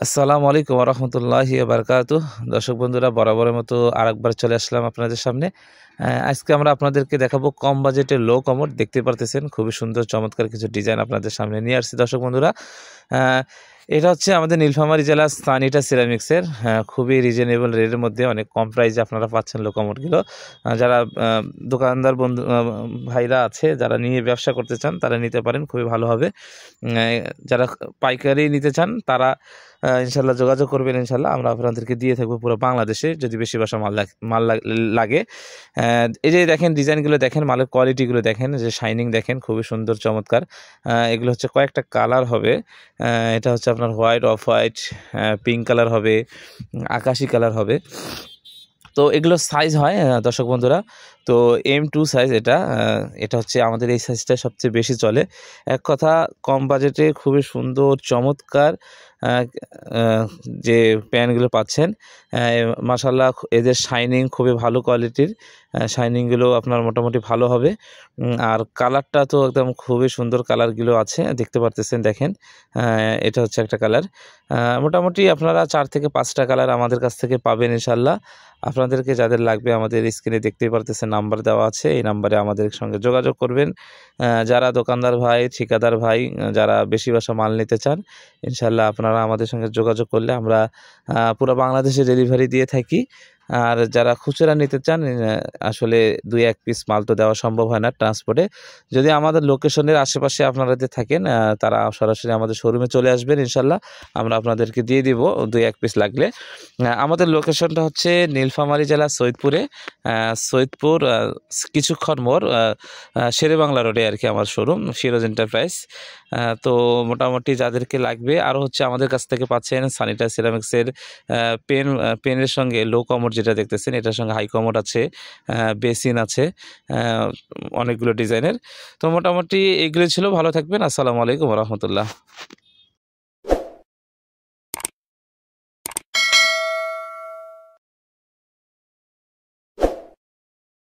আসসালামু আলাইকুম ওয়া রাহমাতুল্লাহি ওয়া বারাকাতুহু। দর্শক বন্ধুরা, বরাবরের মতো আরেকবার চলে আসলাম আপনাদের সামনে। আজকে আমরা আপনাদেরকে দেখাবো কম বাজেটের লো কমোড। দেখতে পারতেছেন খুবই সুন্দর চমৎকার কিছু ডিজাইন আপনাদের সামনে নিয়ে আসছি দর্শক বন্ধুরা। আ এটা হচ্ছে আমাদের নীলফামারী জেলার সানিটা সিরামিক্সের খুবই রিজনেবল রেটের মধ্যে অনেক কম প্রাইসে আপনারা পাচ্ছেন লো কমোডগুলো। যারা দোকানদার বন্ধু ভাইরা আছে, যারা নিয়ে ব্যবসা করতে চান তারা নিতে পারেন, খুবই ভালো হবে। যারা পাইকারি নিতে চান তারা ইনশাল্লাহ যোগাযোগ করবেন। ইনশাল্লাহ আমরা আপনাদেরকে দিয়ে থাকবো পুরো বাংলাদেশে, যদি বেশি বাসা মাল লাগে। এই যে দেখেন ডিজাইনগুলো, দেখেন মালের কোয়ালিটিগুলো, দেখেন যে শাইনিং দেখেন, খুবই সুন্দর চমৎকার। এগুলো হচ্ছে কয়েকটা কালার হবে। এটা হচ্ছে আপনার white, off white, pink colour হবে, আকাশি কালার হবে। তো এগুলো সাইজ হয় দর্শক বন্ধুরা। তো M2 সাইজ এটা হচ্ছে আমাদের এই সাইজটা সবচেয়ে বেশি চলে। এক কথা কম বাজেটে খুবই সুন্দর চমৎকার যে প্যান্টগুলো পাচ্ছেন, মাশাআল্লাহ এদের শাইনিং খুবই ভালো কোয়ালিটির। শাইনিংগুলো আপনার মোটামুটি ভালো হবে। আর কালারটা তো একদম খুবই সুন্দর কালারগুলো আছে, দেখতে পারতেছেন। দেখেন এটা হচ্ছে একটা কালার। মোটামুটি আপনারা 4 থেকে 5টা কালার আমাদের কাছ থেকে পাবেন ইনশাল্লাহ। আপনাদেরকে যাদের লাগবে আমাদের স্ক্রিনে দেখতেই পারতেছেন নাম্বার দেওয়া আছে, এই নাম্বারে আমাদের সঙ্গে যোগাযোগ করবেন। যারা দোকানদার ভাই, ঠিকাদার ভাই, যারা বেশি বাসা মাল নিতে চান, ইনশাল্লাহ আপনারা আমাদের সঙ্গে যোগাযোগ করলে আমরা পুরো বাংলাদেশে ডেলিভারি দিয়ে থাকি। আর যারা খুচরা নিতে চান, আসলে 2-1 পিস মাল তো দেওয়া সম্ভব হয় না ট্রান্সপোর্টে। যদি আমাদের লোকেশনের আশেপাশে আপনারা যে থাকেন, তারা সরাসরি আমাদের শোরুমে চলে আসবেন, ইনশাল্লাহ আমরা আপনাদেরকে দিয়ে দিব 2-1 পিস লাগলে। আমাদের লোকেশনটা হচ্ছে নীলফামারী জেলা সৈয়দপুরে, সৈয়দপুর কিছুক্ষণ মোড়, শেরে বাংলা রোডে আর কি আমার শোরুম, ফিরোজ এন্টারপ্রাইজ। তো মোটামুটি যাদেরকে লাগবে, আরও হচ্ছে আমাদের কাছ থেকে পাচ্ছেন সানিটা সিরামিক্সের পেনের সঙ্গে লো কমোড যেটা দেখতেছেন, এটার সঙ্গে হাই কমোড আছে, বেসিন আছে, অনেকগুলো ডিজাইনের। তো মোটামুটি এগুলো ছিল। ভালো থাকবেন। আসসালামু আলাইকুম ওয়া রাহমাতুল্লাহ।